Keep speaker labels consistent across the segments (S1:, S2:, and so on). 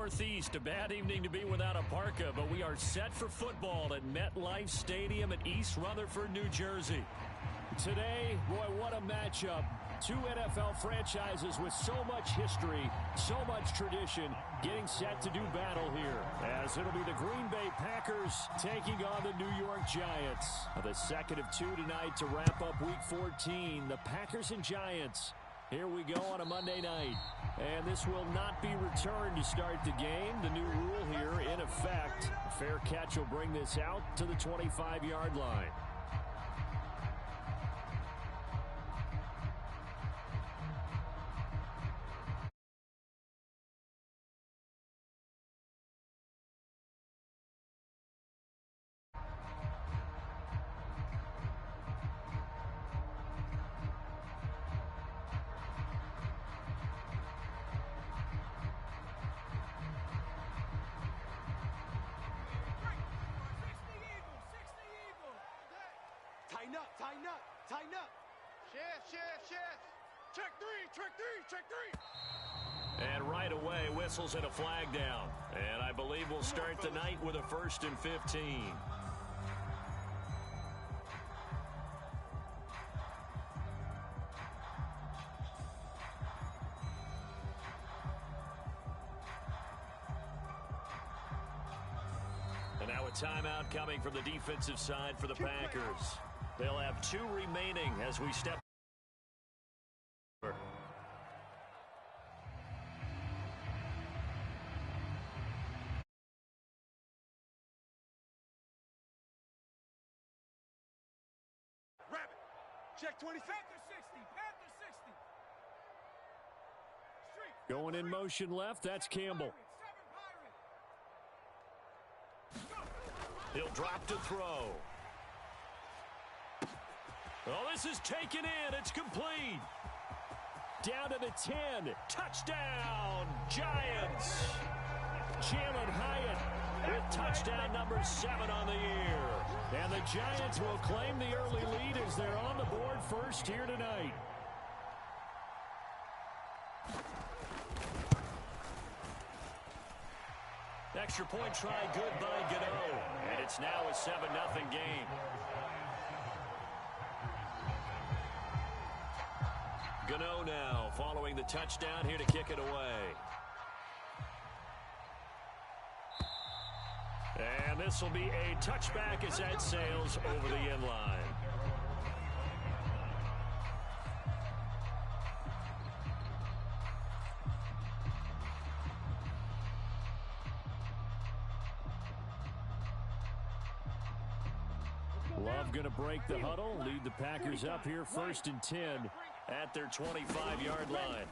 S1: Northeast. A bad evening to be without a parka, but we are set for football at MetLife Stadium in East Rutherford, New Jersey. Today, boy, what a matchup. Two NFL franchises with so much history, so much tradition, getting set to do battle here. As it'll be the Green Bay Packers taking on the New York Giants. The second of two tonight to wrap up Week 14. The Packers and Giants. Here we go on a Monday night. And this will not be returned to start the game. The new rule here in effect. A fair catch will bring this out to the 25-yard line.
S2: Tighten up. Shift. Check three.
S1: And right away, whistles and a flag down. And I believe we'll start the night with a 1st and 15. And now a timeout coming from the defensive side for the Packers. They'll have 2 remaining as we step.
S2: Rabbit. Check 20. Panther 60.
S1: Going in motion left, that's Campbell. He'll drop to throw. Oh, this is taken in. It's complete. Down to the 10. Touchdown, Giants. Jalen Hyatt with touchdown number 7 on the year. And the Giants will claim the early lead as they're on the board first here tonight. Extra point try good by Gano. And it's now a 7-0 game. Gano now following the touchdown here to kick it away. And this will be a touchback as that sails over the end line. Love going to break the huddle, lead the Packers up here 1st and 10 at their 25-yard line.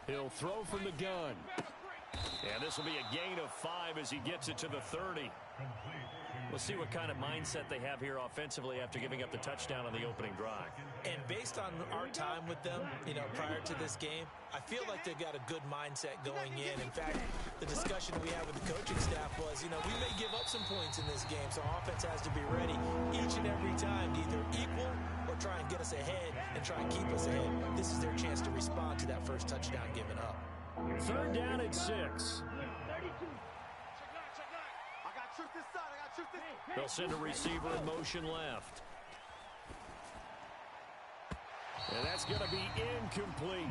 S1: He'll throw from the gun. And this will be a gain of 5 as he gets it to the 30. We'll see what kind of mindset they have here offensively after giving up the touchdown on the opening drive.
S3: And based on our time with them, prior to this game, I feel like they've got a good mindset going in. In fact, the discussion we had with the coaching staff was, we may give up some points in this game, so offense has to be ready each and every time to either equal or try and get us ahead and try and keep us ahead. This is their chance to respond to that first touchdown given up.
S1: 3rd down at 6. They'll send a receiver in motion left. And that's going to be incomplete.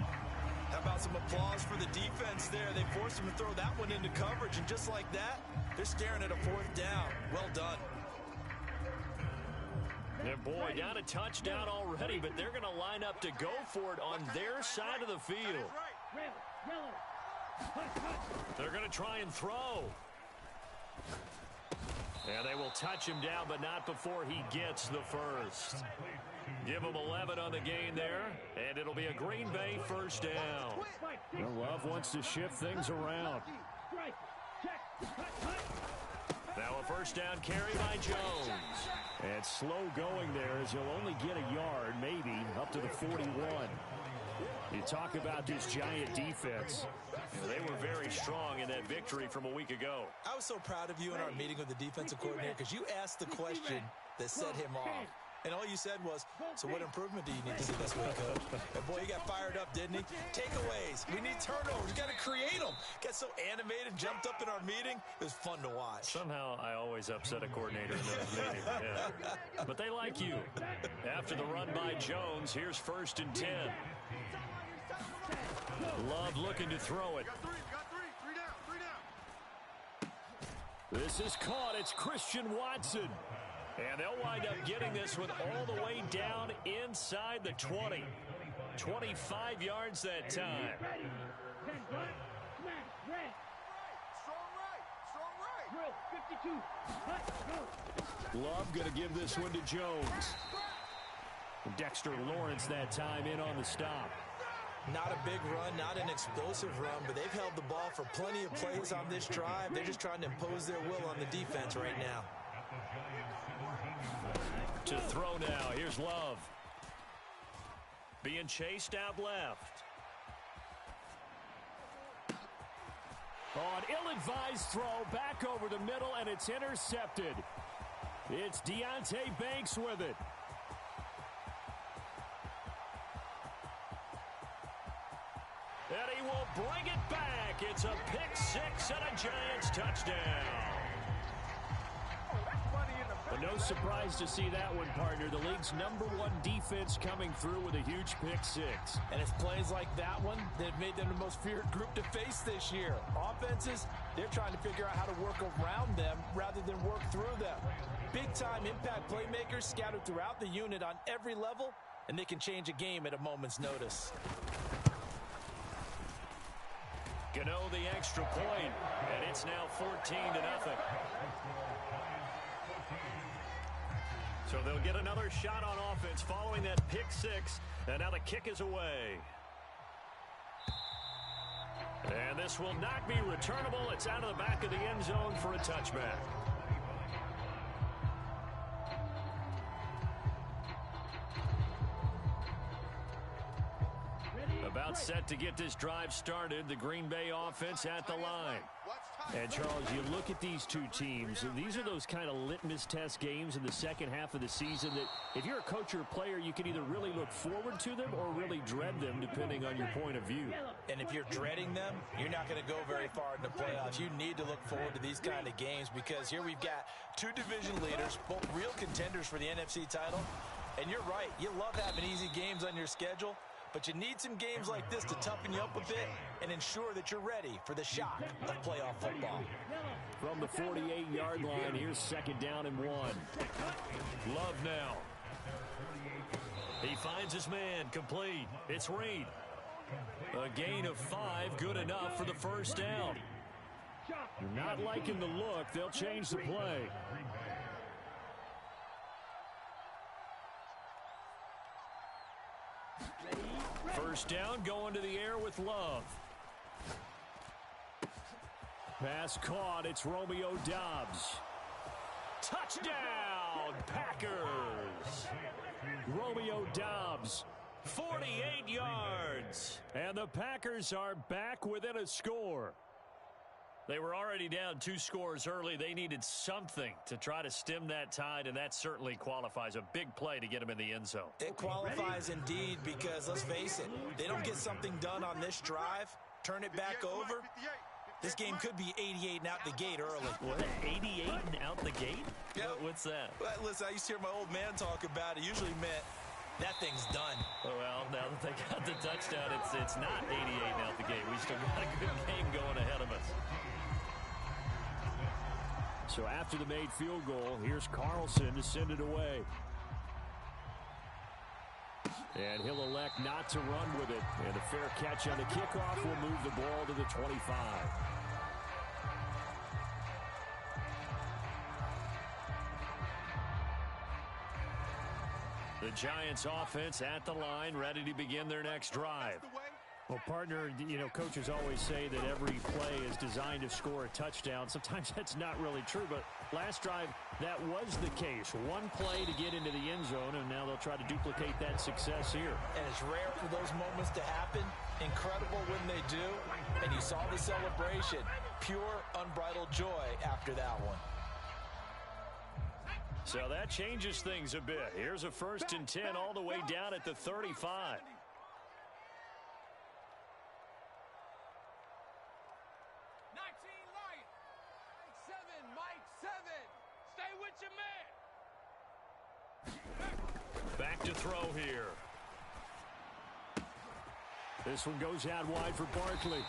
S3: How about some applause for the defense there? They forced him to throw that one into coverage, and just like that, they're staring at a 4th down. Well done.
S1: And boy, down a touchdown already, but they're going to line up to go for it on their side of the field. They're going to try and throw. And they will touch him down, but not before he gets the first. Give him 11 on the gain there, and it'll be a Green Bay 1st down. Well, Love wants to shift things around. Now a 1st down carry by Jones. And slow going there as he'll only get a yard, maybe, up to the 41. You talk about this Giant defense. They were very strong in that victory from a week ago.
S3: I was so proud of you in our meeting with the defensive coordinator because you asked the question that set him off. And all you said was, so what improvement do you need to see this week, Coach? And boy, he got fired up, didn't he? Takeaways. We need turnovers. We got to create them. Got so animated, jumped up in our meeting. It was fun to watch.
S1: Somehow I always upset a coordinator in those meetings. Yeah. But they like you. After the run by Jones, here's 1st and 10. Love looking to throw it.
S2: Got three down.
S1: This is caught. It's Christian Watson. And they'll wind up getting this one all the way down inside the 20. 25 yards that time. Love going to give this one to Jones. Dexter Lawrence that time in on the stop.
S3: Not a big run, not an explosive run, but they've held the ball for plenty of plays on this drive. They're just trying to impose their will on the defense right now.
S1: To throw now. Here's Love. Being chased out left. On ill-advised throw, back over the middle, and it's intercepted. It's Deonte Banks with it. And he will bring it back. It's a pick six and a Giants touchdown. But no surprise to see that one, partner. The league's #1 defense coming through with a huge pick six.
S3: And it's plays like that one that have made them the most feared group to face this year. Offenses, they're trying to figure out how to work around them rather than work through them. Big-time impact playmakers scattered throughout the unit on every level, and they can change a game at a moment's notice.
S1: Gano the extra point, and it's now 14-0. So they'll get another shot on offense following that pick six, and now the kick is away. And this will not be returnable. It's out of the back of the end zone for a touchback. About set to get this drive started, the Green Bay offense at the line. And, Charles, you look at these two teams, and these are those kind of litmus test games in the second half of the season that if you're a coach or a player, you can either really look forward to them or really dread them, depending on your point of view.
S3: And if you're dreading them, you're not going to go very far in the playoffs. You need to look forward to these kind of games because here we've got two division leaders, both real contenders for the NFC title. And you're right, you love having easy games on your schedule. But you need some games like this to toughen you up a bit and ensure that you're ready for the shock of playoff football.
S1: From the 48-yard line, here's 2nd down and 1. Love now. He finds his man, complete. It's Reed. A gain of 5, good enough for the first down. Not liking the look, they'll change the play. First down, going to the air with Love. Pass caught. It's Romeo Doubs. Touchdown, Packers. Romeo Doubs, 48 yards. And the Packers are back within a score. They were already down 2 scores early. They needed something to try to stem that tide, and that certainly qualifies. A big play to get them in the end zone.
S3: It qualifies indeed because, let's face it, they don't get something done on this drive, turn it back over, this game could be 88 and out the gate early.
S1: What, 88 and out the gate?
S3: Yeah.
S1: What's that?
S3: Well, listen, I used to hear my old man talk about it. Usually meant that thing's done.
S1: Well, now that they got the touchdown, it's not 88 and out the gate. We still got a good game going ahead of us. So after the made field goal, here's Carlson to send it away. And he'll elect not to run with it. And a fair catch on the kickoff will move the ball to the 25. The Giants offense at the line, ready to begin their next drive. Well, partner, you know, coaches always say that every play is designed to score a touchdown. Sometimes that's not really true, but last drive, that was the case. One play to get into the end zone, and now they'll try to duplicate that success here.
S3: And it's rare for those moments to happen. Incredible when they do. And you saw the celebration. Pure, unbridled joy after that one.
S1: So that changes things a bit. Here's a 1st and 10 all the way down at the 35.
S4: 19 light. Mike 7. Stay with your man.
S1: Back to throw here. This one goes out wide for Barkley.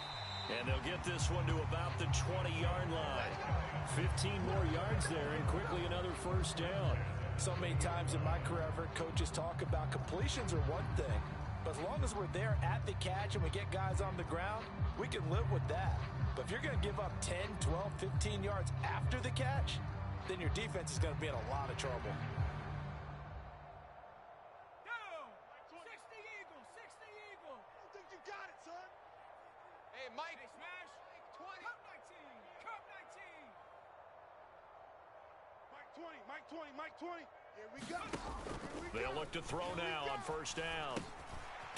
S1: And they'll get this one to about the 20-yard line. 15 more yards there, and quickly another 1st down.
S3: So many times in my career, I've heard coaches talk about completions are one thing. But as long as we're there at the catch and we get guys on the ground, we can live with that. But if you're going to give up 10, 12, 15 yards after the catch, then your defense is going to be in a lot of trouble.
S4: Mike, smash. 20. Cup 19.
S2: Mike 20. Mike 20. Here we go.
S1: They'll look to throw now on 1st down.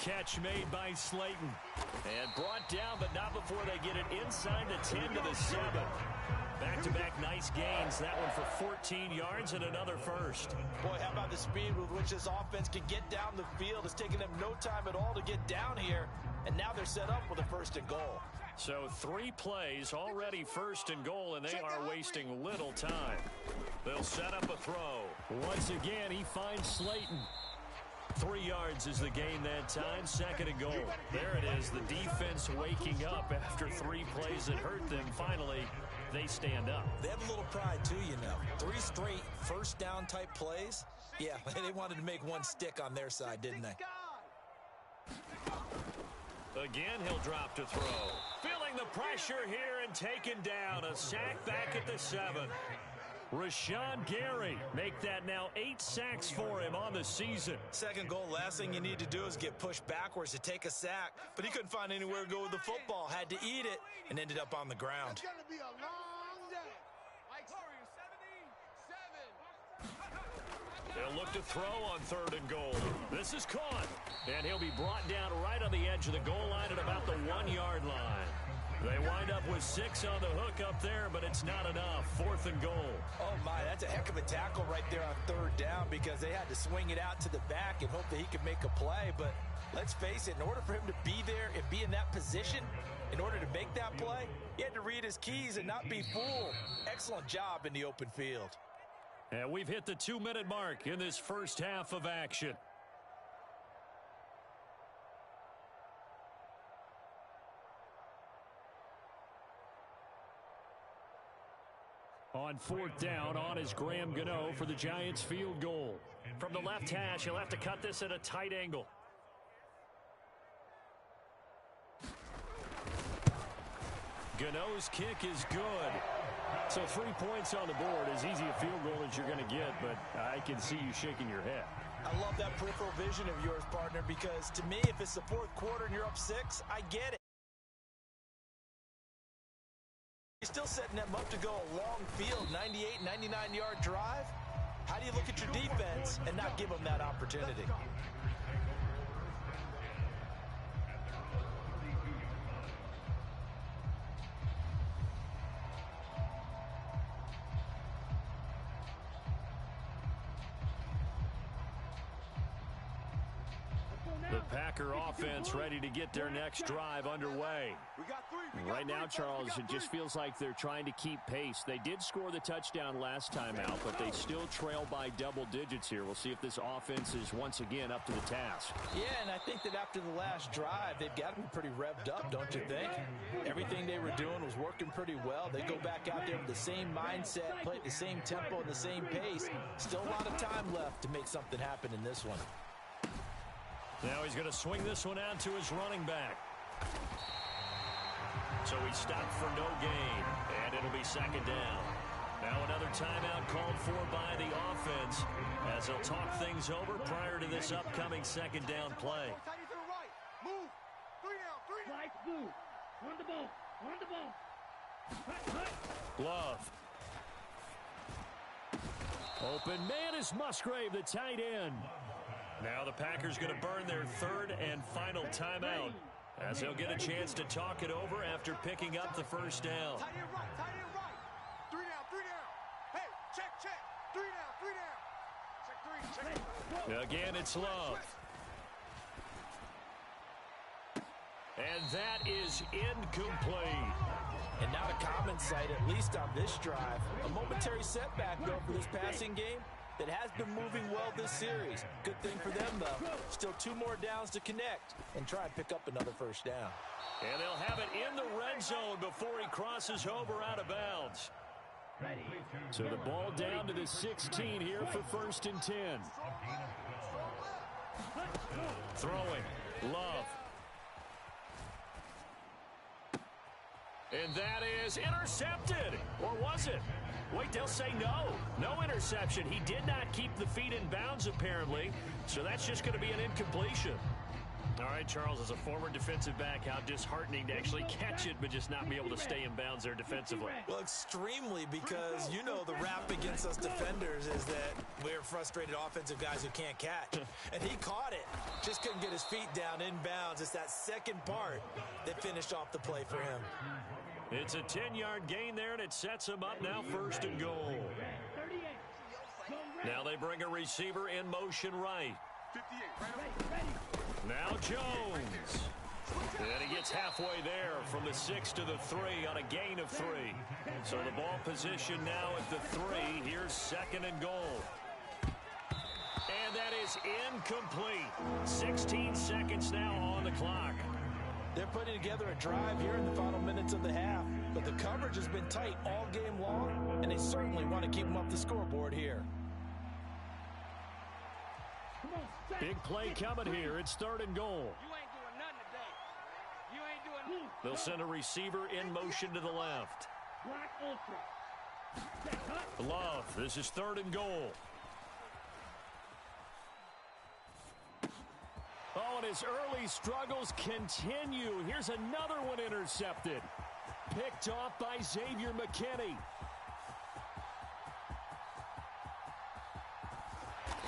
S1: Catch made by Slayton. And brought down, but not before they get it inside the 10 to the 7. Back-to-back nice gains. That one for 14 yards and another 1st.
S3: Boy, how about the speed with which this offense can get down the field? It's taken them no time at all to get down here. And now they're set up with a 1st and goal.
S1: So 3 plays, already 1st and goal, and they are wasting little time. They'll set up a throw. Once again, he finds Slayton. 3 yards is the gain that time, 2nd and goal. There it is, the defense waking up after 3 plays that hurt them. Finally, they stand up.
S3: They have a little pride, too, you know. 3 straight 1st down type plays. Yeah, they wanted to make one stick on their side, didn't they?
S1: Again, he'll drop to throw. Feeling the pressure here and taken down. A sack back at the 7. Rashawn Gary make that now 8 sacks for him on the season.
S3: 2nd goal, last thing you need to do is get pushed backwards to take a sack. But he couldn't find anywhere to go with the football. Had to eat it and ended up on the ground.
S2: It's going to be a long day.
S4: Mike 77.
S1: They'll look to throw on 3rd and goal. This is caught. And he'll be brought down right on the edge of the goal line at about the 1-yard line. They wind up with 6 on the hook up there, but it's not enough. 4th and goal.
S3: Oh, my, that's a heck of a tackle right there on 3rd down because they had to swing it out to the back and hope that he could make a play. But let's face it, in order for him to be there and be in that position, in order to make that play, he had to read his keys and not be fooled. Excellent job in the open field.
S1: And we've hit the 2-minute mark in this 1st half of action. On 4th down, on is Graham Gano for the Giants field goal. From the left hash, he'll have to cut this at a tight angle. Gano's kick is good. So 3 points on the board, as easy a field goal as you're going to get, but I can see you shaking your head.
S3: I love that peripheral vision of yours, partner, because to me, if it's the 4th quarter and you're up 6, I get it. You're still setting them up to go a long field, 98, 99-yard drive. How do you look at your defense and not give them that opportunity?
S1: The Packer offense ready to get their next drive underway. Right now, Charles, it just feels like they're trying to keep pace. They did score the touchdown last time out, but they still trail by double digits here. We'll see if this offense is once again up to the task.
S3: Yeah, and I think that after the last drive, they've got to be pretty revved up, don't you think? Everything they were doing was working pretty well. They go back out there with the same mindset, play at the same tempo and the same pace. Still a lot of time left to make something happen in this one.
S1: Now he's going to swing this one out to his running back. So he stopped for no gain, and it'll be 2nd down. Now another timeout called for by the offense as they'll talk things over prior to this upcoming 2nd down play.
S2: Move. 3 down.
S5: Right move. Run the ball. Run the ball.
S1: Glove. Open man is Musgrave, the tight end. Now the Packers going to burn their 3rd and final timeout as they'll get a chance to talk it over after picking up the 1st down.
S2: Tight end right. 3 down. Hey, check. 3 down.
S1: Again, it's Love. And that is incomplete.
S3: And not a common sight, at least on this drive. A momentary setback, though, for this passing game that has been moving well this series. Good thing for them, though. Still 2 more downs to connect and try and pick up another first down.
S1: And they'll have it in the red zone before he crosses over out of bounds. So the ball down to the 16 here for 1st and 10. Throwing. Love. And that is intercepted. Or was it? Wait, they'll say no. No interception. He did not keep the feet in bounds, apparently. So that's just going to be an incompletion. All right, Charles, as a former defensive back, how disheartening to actually catch it but just not be able to stay in bounds there defensively.
S3: Well, extremely, because you know the rap against us defenders is that we're frustrated offensive guys who can't catch. And he caught it. Just couldn't get his feet down in bounds. It's that second part that finished off the play for him.
S1: It's a 10-yard gain there, and it sets him up now 1st and goal. Now they bring a receiver in motion right.
S2: 58, right.
S1: Now Jones. And he gets halfway there from the 6 to the 3 on a gain of 3. So the ball position now at the 3. Here's 2nd and goal. And that is incomplete. 16 seconds now on the clock.
S3: They're putting together a drive here in the final minutes of the half, but the coverage has been tight all game long, and they certainly want to keep them up the scoreboard here.
S1: Big play coming here. It's 3rd and goal.
S4: You ain't doing nothing today. You ain't doing nothing.
S1: They'll send a receiver in motion to the left. Love. This is 3rd and goal. Oh, and his early struggles continue. Here's another one intercepted. Picked off by Xavier McKinney.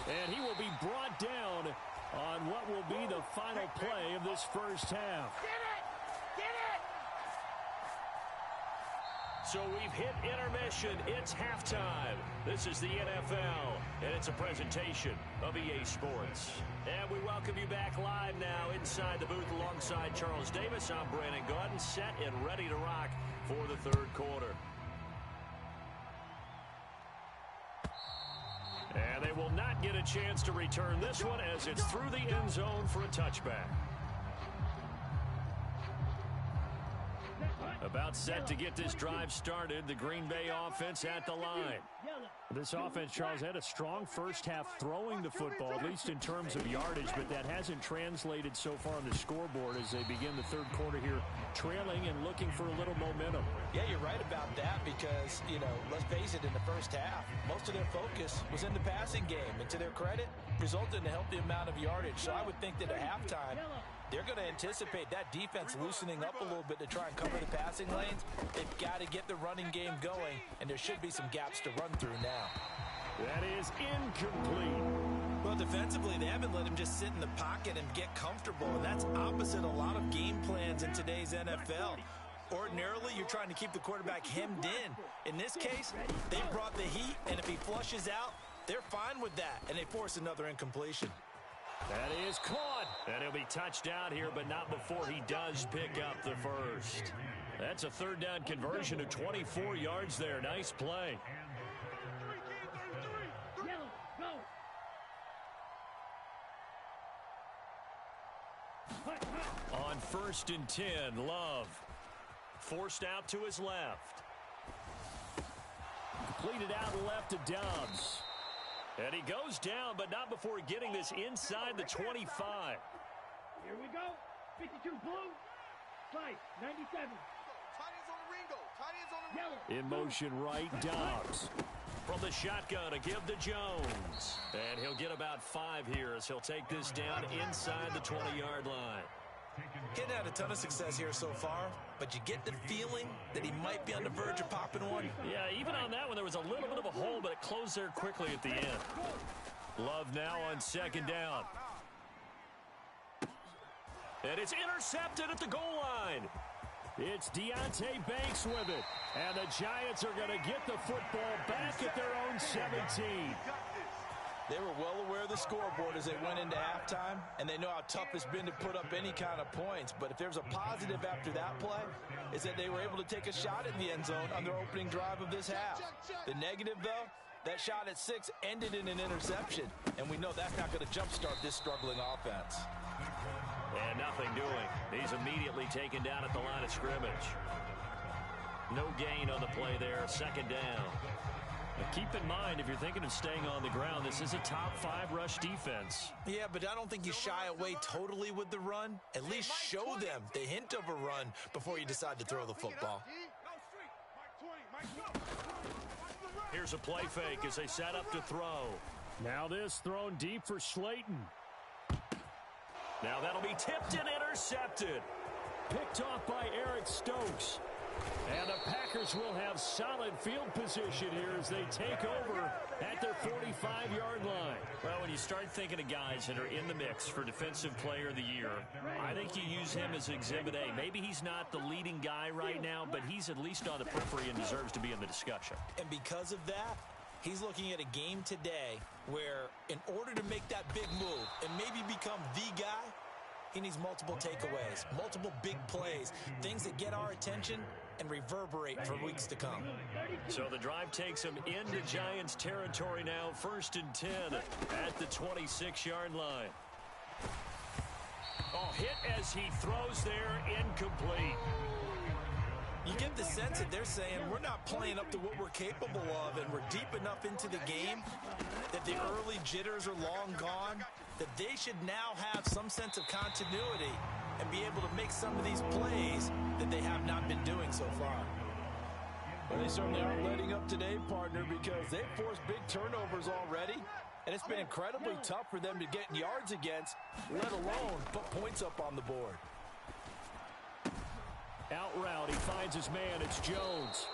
S1: And he will be brought down on what will be the final play of this first half.
S4: Get it! Get it!
S1: So we've hit intermission. It's halftime. This is the NFL, and it's a presentation of EA Sports. And we welcome you back live now inside the booth alongside Charles Davis. I'm Brandon Gaudin, set and ready to rock for the 3rd quarter. And they will not get a chance to return this one as it's through the end zone for a touchback. About set to get this drive started. The Green Bay offense at the line. This offense, Charles, had a strong first half throwing the football, at least in terms of yardage, but that hasn't translated so far on the scoreboard as they begin the 3rd quarter here, trailing and looking for a little momentum.
S3: Yeah, you're right about that because, you know, let's face it, in the first half, most of their focus was in the passing game. And to their credit, resulted in a healthy amount of yardage. So I would think that at halftime, they're going to anticipate that defense loosening up a little bit to try and cover the passing lanes. They've got to get the running game going, and there should be some gaps to run through now.
S1: That is incomplete.
S3: Well, defensively, they haven't let him just sit in the pocket and get comfortable, and that's opposite a lot of game plans in today's NFL. Ordinarily, you're trying to keep the quarterback hemmed in. In this case, they brought the heat, and if he flushes out, they're fine with that, and they force another incompletion.
S1: That is caught. And he'll be touched out here, but not before he does pick up the first. That's a 3rd down conversion of 24 yards there. Nice play. On 1st and 10, Love. Forced out to his left. Completed out left to Dobbs. And he goes down, but not before getting this inside the 25.
S5: Here we go. 52 blue. Slice. 97.
S2: Tight ends on the Ringo. Tight ends on the Ringo.
S5: Yellow.
S1: In motion right, Dobbs. From the shotgun to give to Jones. And he'll get about 5 here as he'll take this down inside the 20-yard line.
S3: Getting had a ton of success here so far, but you get the feeling that he might be on the verge of popping one.
S1: Yeah, even on that one, there was a little bit of a hole, but it closed there quickly at the end. Love now on 2nd down. And it's intercepted at the goal line. It's Deonte Banks with it. And the Giants are going to get the football back at their own 17.
S3: They were well aware of the scoreboard as they went into halftime, and they know how tough it's been to put up any kind of points. But if there's a positive after that play, is that they were able to take a shot in the end zone on their opening drive of this half. The negative, though, that shot at 6 ended in an interception, and we know that's not going to jumpstart this struggling offense.
S1: And nothing doing. He's immediately taken down at the line of scrimmage. No gain on the play there, second down. Now keep in mind, if you're thinking of staying on the ground, this is a top 5 rush defense.
S3: Yeah, but I don't think you shy away totally with the run. At least show them the hint of a run before you decide to throw the football.
S1: Here's a play fake as they set up to throw. Now this thrown deep for Slayton. Now that'll be tipped and intercepted. Picked off by Eric Stokes. And the Packers will have solid field position here as they take over at their 45-yard line. Well, when you start thinking of guys that are in the mix for Defensive Player of the Year, I think you use him as Exhibit A. Maybe he's not the leading guy right now, but he's at least on the periphery and deserves to be in the discussion.
S3: And because of that, he's looking at a game today where in order to make that big move and maybe become the guy, he needs multiple takeaways, multiple big plays, things that get our attention and reverberate for weeks to come.
S1: So the drive takes him into Giants territory now, 1st and 10 at the 26-yard line. Oh, hit as he throws there, incomplete.
S3: You get the sense that they're saying we're not playing up to what we're capable of, and we're deep enough into the game that the early jitters are long gone, that they should now have some sense of continuity and be able to make some of these plays that they have not been doing so far. Well, they certainly aren't letting up today, partner, because they've forced big turnovers already, and it's been incredibly tough for them to get yards against, let alone put points up on the board.
S1: Out route, he finds his man, it's Jones.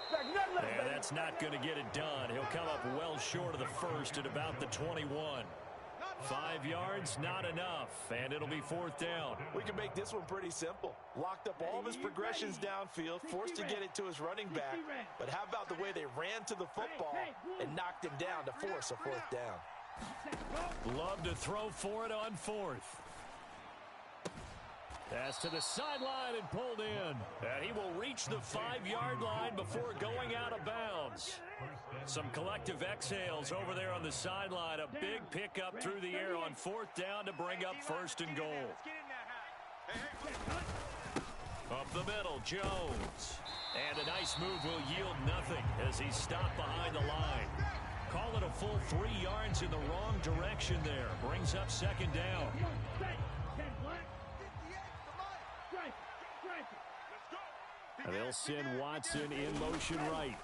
S1: And that's not going to get it done. He'll come up well short of the first at about the 21. 5 yards, not enough, and it'll be 4th down.
S3: We can make this one pretty simple. Locked up all of his progressions downfield, forced to get it to his running back. But how about the way they ran to the football and knocked him down to force a 4th down?
S1: Love to throw for it on 4th. Pass to the sideline and pulled in. And he will reach the 5-yard line before going out of bounds. Some collective exhales over there on the sideline. A big pickup through the air on 4th down to bring up 1st and goal. Up the middle, Jones. And a nice move will yield nothing as he's stopped behind the line. Call it a full 3 yards in the wrong direction there. Brings up 2nd down. And they'll send Watson in motion right.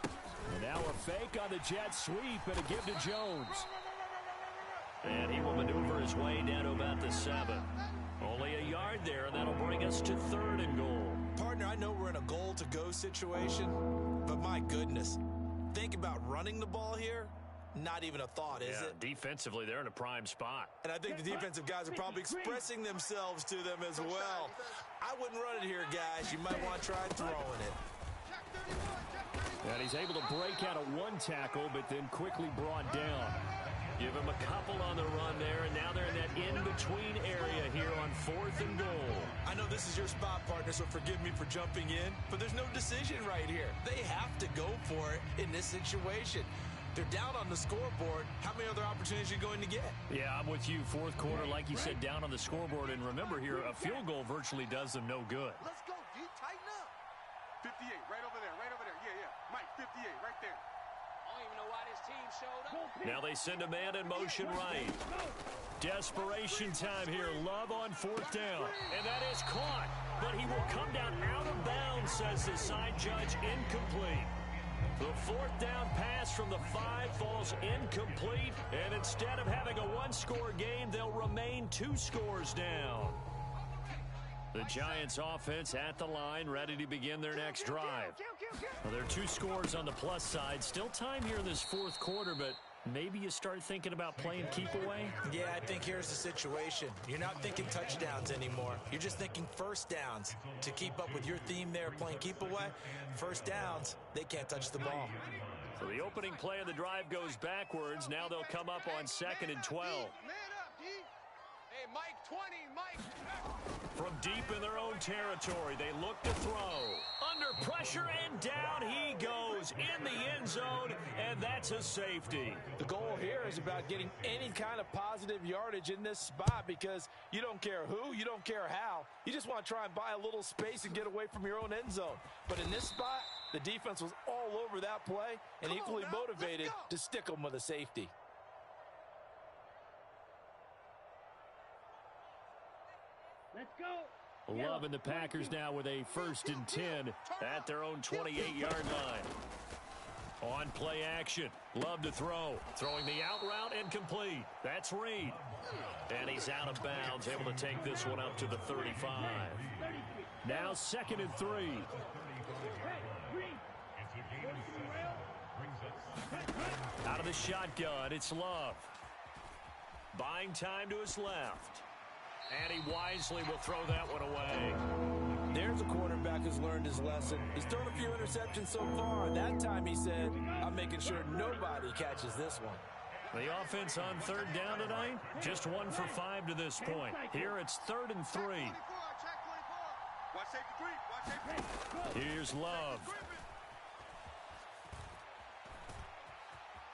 S1: And now a fake on the jet sweep and a give to Jones. And he will maneuver his way down to about the 7. Only a yard there, and that'll bring us to 3rd and goal.
S3: Partner, I know we're in a goal-to-go situation, but my goodness, think about running the ball here. Not even a thought, is it?
S1: Defensively, they're in a prime spot.
S3: And I think the defensive guys are probably expressing themselves to them as well. I wouldn't run it here, guys. You might want to try throwing it.
S1: And he's able to break out of 1 tackle, but then quickly brought down. Give him a couple on the run there, and now they're in that in-between area here on 4th and goal.
S3: I know this is your spot, partner, so forgive me for jumping in, but there's no decision right here. They have to go for it in this situation. They're down on the scoreboard. How many other opportunities are you going to get?
S1: Yeah, I'm with you. 4th quarter, like you said, down on the scoreboard. And remember here, a field goal virtually does them no good.
S2: Let's go, D. Tighten up. 58, right over there, right over there. Yeah. Mike, 58, right there.
S4: I don't even know why this team showed up.
S1: Now they send a man in motion right. Desperation time here. Love on 4th down. And that is caught. But he will come down out of bounds, says the side judge. Incomplete. The 4th down pass from the 5 falls incomplete, and instead of having a 1-score game, they'll remain 2 scores down. The Giants offense at the line, ready to begin their next drive. Well, there are 2 scores on the plus side. Still time here in this 4th quarter, but maybe you start thinking about playing keep away?
S3: Yeah, I think here's the situation. You're not thinking touchdowns anymore. You're just thinking 1st downs. To keep up with your theme there, playing keep away, 1st downs, they can't touch the ball.
S1: So the opening play of the drive goes backwards. Now they'll come up on 2nd and 12.
S4: Man up, D. Hey, Mike 20, Mike.
S1: From deep in their own territory, they look to throw. Under pressure, and down he goes in the end zone, and that's a safety.
S3: The goal here is about getting any kind of positive yardage in this spot because you don't care who, you don't care how. You just want to try and buy a little space and get away from your own end zone. But in this spot, the defense was all over that play and equally motivated to stick them with a safety.
S5: Let's go.
S1: Loving the Packers now with a 1st and 10 at their own 28-yard line. On play action. Love to throw. Throwing the out route and complete. That's Reed. And he's out of bounds, able to take this one up to the 35. Now 2nd and 3. Out of the shotgun, it's Love. Buying time to his left. And he wisely will throw that one away.
S3: There's a quarterback who's learned his lesson. He's thrown a few interceptions so far. That time he said, I'm making sure nobody catches this one.
S1: The offense on 3rd down tonight, just 1 for 5 to this point. Here it's 3rd and 3. Here's Love.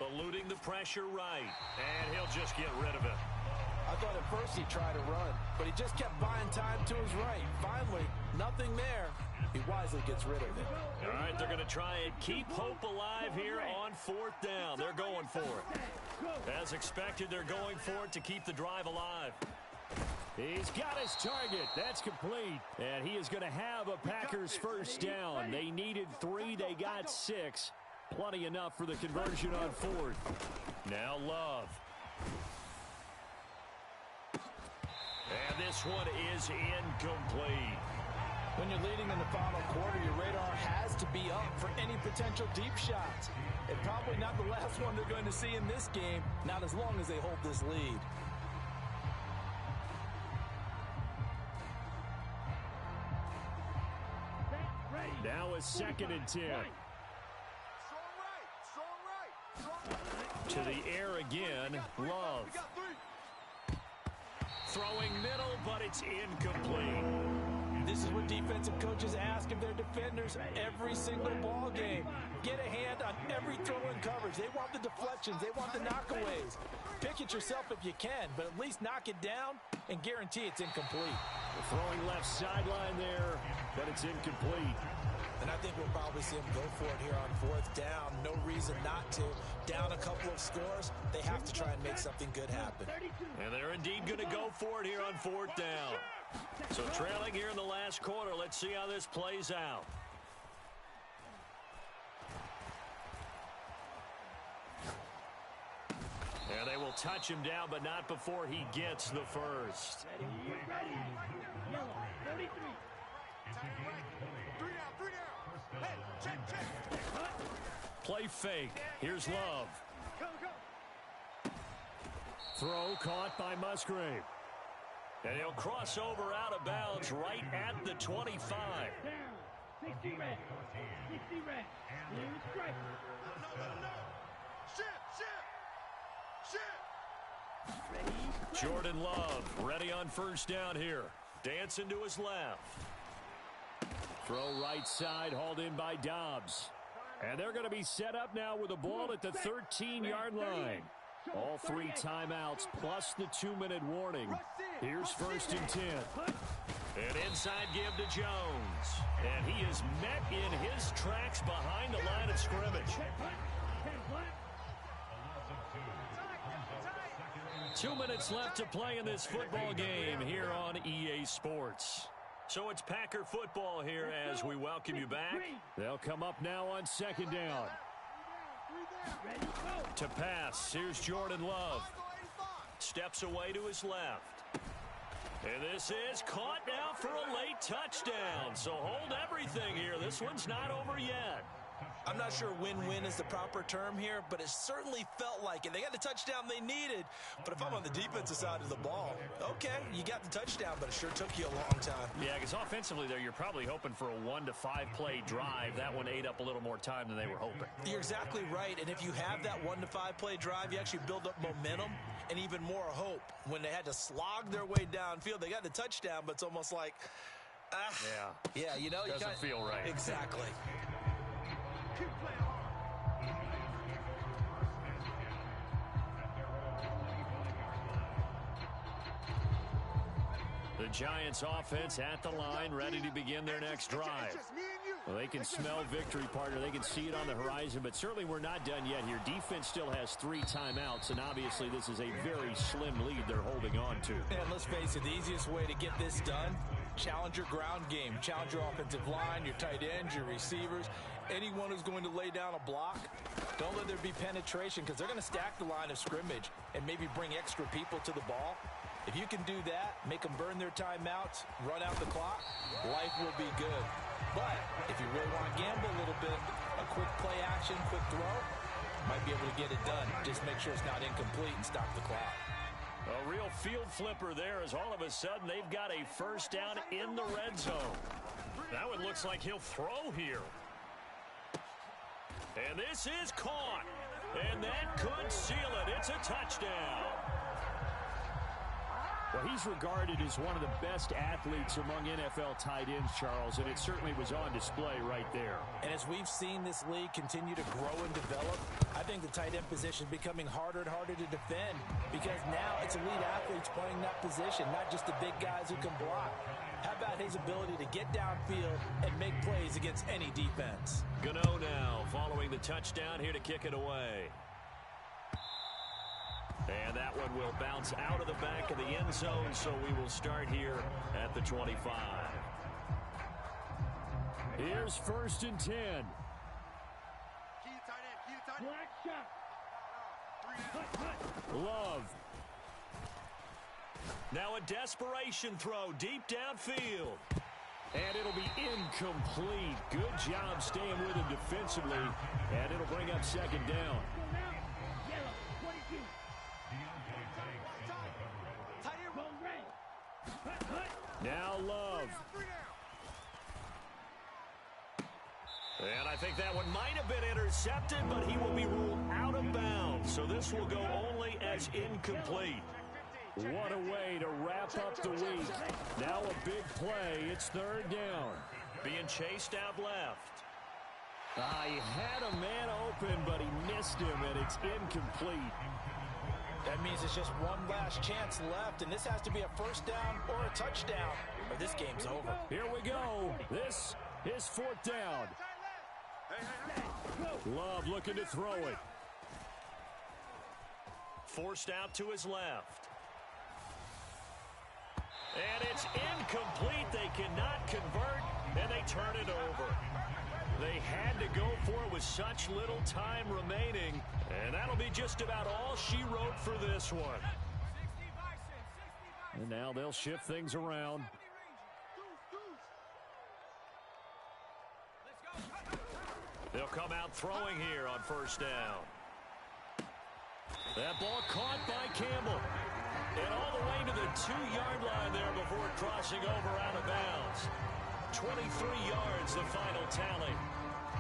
S1: Eluding the pressure right. And he'll just get rid of it.
S3: I thought at first he tried to run, but he just kept buying time to his right. Finally, nothing there. He wisely gets rid of it.
S1: All right, they're going to try and keep hope alive here on 4th down. They're going for it. As expected, they're going for it to keep the drive alive. He's got his target. That's complete. And he is going to have a Packers 1st down. They needed 3. They got 6. Plenty enough for the conversion on 4th. Now Love. And this one is incomplete.
S3: When you're leading in the final quarter, your radar has to be up for any potential deep shots. And probably not the last one they're going to see in this game, not as long as they hold this lead.
S1: Now a 2nd and 10. To the air again, Love. Throwing middle, but it's incomplete.
S3: This is what defensive coaches ask of their defenders every single ball game. Get a hand on every throw in coverage. They want the deflections. They want the knockaways. Pick it yourself if you can, but at least knock it down and guarantee it's incomplete.
S1: Throwing left sideline there, but it's incomplete.
S3: And I think we'll probably see them go for it here on 4th down. No reason not to. Down a couple of scores, they have to try and make something good happen.
S1: And they're indeed going to go for it here on 4th down. So trailing here in the last quarter, let's see how this plays out. And they will touch him down, but not before he gets the first.
S5: Yellow, 33.
S1: Play fake. Here's Love.
S5: Go, go.
S1: Throw caught by Musgrave. And he'll cross over out of bounds right at the 25.
S5: Down. 60 red. 60 red. Blue strike.
S1: Jordan Love ready on 1st down here. Dancing to his left. Throw right side, hauled in by Dobbs. And they're going to be set up now with the ball at the 13-yard line. All 3 timeouts plus the 2-minute warning. Here's 1st and 10. An inside give to Jones. And he is met in his tracks behind the line of scrimmage. 2 minutes left to play in this football game here on EA Sports. So it's Packer football here as we welcome you back. They'll come up now on 2nd down. To pass, here's Jordan Love. Steps away to his left. And this is caught now for a late touchdown. So hold everything here. This one's not over yet.
S3: I'm not sure win-win is the proper term here, but it certainly felt like it. They got the touchdown they needed, but if I'm on the defensive side of the ball, okay, you got the touchdown, but it sure took you a long time.
S1: Yeah, because offensively there, you're probably hoping for a 1 to 5 play drive. That one ate up a little more time than they were hoping.
S3: You're exactly right, and if you have that 1 to 5 play drive, you actually build up momentum and even more hope. When they had to slog their way downfield, they got the touchdown, but it's almost like, yeah, you know,
S1: doesn't feel right.
S3: Exactly.
S1: The Giants offense at the line, ready to begin their next drive. Well, they can smell victory, partner. They can see it on the horizon, but certainly we're not done yet here. Defense still has 3 timeouts, and obviously this is a very slim lead they're holding on to.
S3: And let's face it, the easiest way to get this done, challenge your ground game. Challenge your offensive line, your tight ends, your receivers, anyone who's going to lay down a block. Don't let there be penetration because they're going to stack the line of scrimmage and maybe bring extra people to the ball. If you can do that, make them burn their timeouts, run out the clock, life will be good. But if you really want to gamble a little bit, a quick play action, quick throw, might be able to get it done. Just make sure it's not incomplete and stop the clock.
S1: A real field flipper there as all of a sudden they've got a first down in the red zone. That one looks like he'll throw here. And this is caught. And that could seal it. It's a touchdown. Well, he's regarded as one of the best athletes among NFL tight ends, Charles, and it certainly was on display right there.
S3: And as we've seen this league continue to grow and develop, I think the tight end position is becoming harder and harder to defend because now it's elite athletes playing that position, not just the big guys who can block. How about his ability to get downfield and make plays against any defense?
S1: Gano now following the touchdown here to kick it away. And that one will bounce out of the back of the end zone, so we will start here at the 25. Here's 1st and 10.
S5: Black shot.
S1: Love. Now a desperation throw deep downfield. And it'll be incomplete. Good job staying with him defensively. And it'll bring up 2nd down. Now Love. And I think that one might have been intercepted, but he will be ruled out of bounds. So this will go only as incomplete. What a way to wrap up the week. Now a big play. It's 3rd down. Being chased out left. He had a man open, but he missed him, and it's incomplete.
S3: That means it's just one last chance left, and this has to be a 1st down or a touchdown, or this game's over.
S1: Here we go. This is 4th down. Love looking to throw it. Forced out to his left. And it's incomplete. They cannot convert, and they turn it over. They had to go for it with such little time remaining, and that'll be just about all she wrote for this one. And now they'll shift things around. They'll come out throwing here on 1st down. That ball caught by Campbell. And all the way to the 2-yard line there before crossing over out of bounds. 23 yards, the final tally.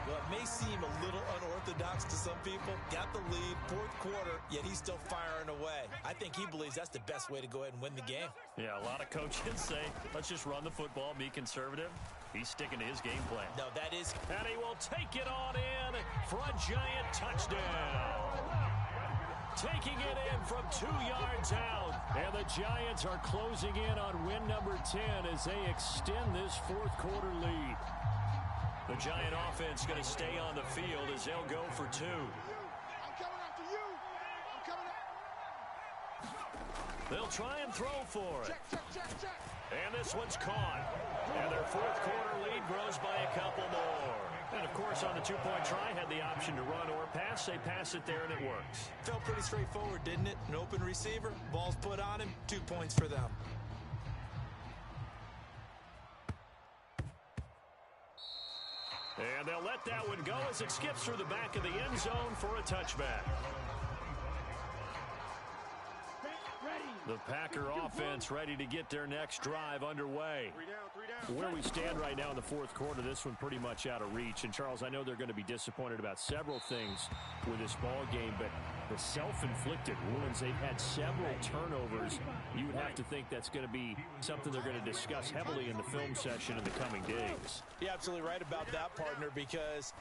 S3: Well, it may seem a little unorthodox to some people. Got the lead, 4th quarter, yet he's still firing away. I think he believes that's the best way to go ahead and win the game.
S1: Yeah, a lot of coaches say, let's just run the football, be conservative. He's sticking to his game plan.
S3: No, that is.
S1: And he will take it on in for a giant touchdown. Taking it in from 2 yards out. And the Giants are closing in on win number 10 as they extend this 4th quarter lead. The Giant offense going to stay on the field as they'll go for 2.
S2: I'm coming after you. I'm coming after.
S1: They'll try and throw for it.
S2: Check.
S1: And this one's caught. And their 4th quarter lead grows by a couple more. And, of course, on the 2-point try, had the option to run or pass. They pass it there, and it works.
S3: Felt pretty straightforward, didn't it? An open receiver, ball's put on him, 2 points for them.
S1: And they'll let that one go as it skips through the back of the end zone for a touchback. The Packer offense ready to get their next drive underway. Where we stand right now in the fourth quarter, this one pretty much out of reach. And, Charles, I know they're going to be disappointed about several things with this ball game, but the self-inflicted wounds, they've had several turnovers. You would have to think that's going to be something they're going to discuss heavily in the film session in the coming days.
S3: You're absolutely right about that, partner, because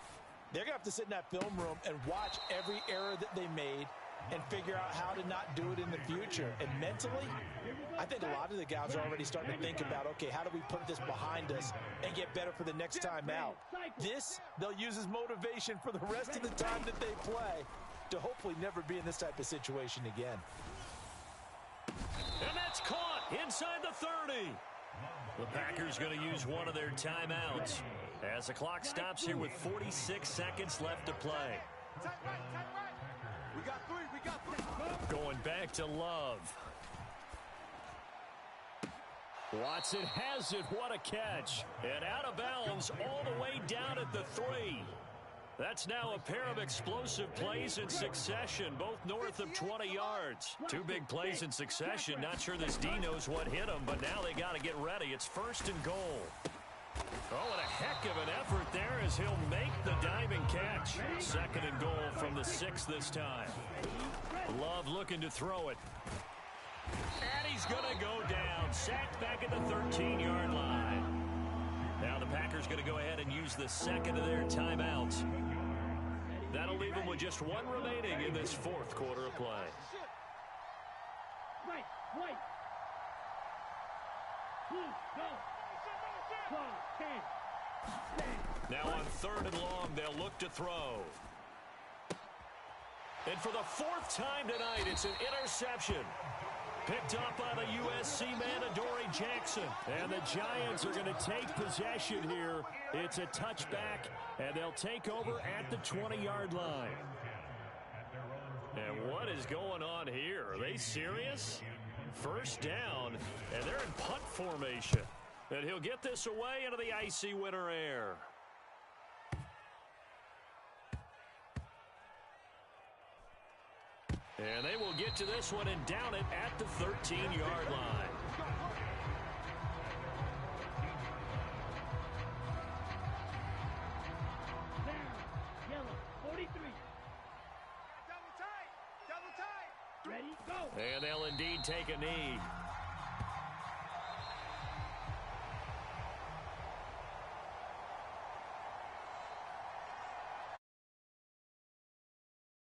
S3: they're going to have to sit in that film room and watch every error that they made and figure out how to not do it in the future. And mentally, I think a lot of the guys are already starting to think about, okay, how do we put this behind us and get better for the next time out? This, they'll use as motivation for the rest of the time that they play to hopefully never be in this type of situation again.
S1: And that's caught inside the 30. The Packers going to use one of their timeouts as the clock stops here with 46 seconds left to play.
S2: We got three.
S1: Going back to Love. Watson has it. What a catch. And out of bounds all the way down at the 3. That's now a pair of explosive plays in succession, both north of 20 yards. Two big plays in succession. Not sure this D knows what hit him, but now they got to get ready. It's 1st and goal. Oh, and a heck of an effort there as he'll make the diving catch. 2nd and goal from the 6 this time. Love looking to throw it. And he's going to go down. Sacked back at the 13-yard line. Now the Packers going to go ahead and use the 2nd of their timeouts. That'll leave them with just one remaining in this 4th quarter of play.
S5: Right. Go.
S1: Now on 3rd and long, they'll look to throw. And for the 4th time tonight, it's an interception. Picked up by the USC man, Adoree Jackson. And the Giants are going to take possession here. It's a touchback, and they'll take over at the 20-yard line. And what is going on here? Are they serious? 1st down, and they're in punt formation. And he'll get this away into the icy winter air. And they will get to this one and down it at the 13-yard line.
S5: Yellow, 43.
S4: Double tight.
S5: Ready, go.
S1: And they'll indeed take a knee.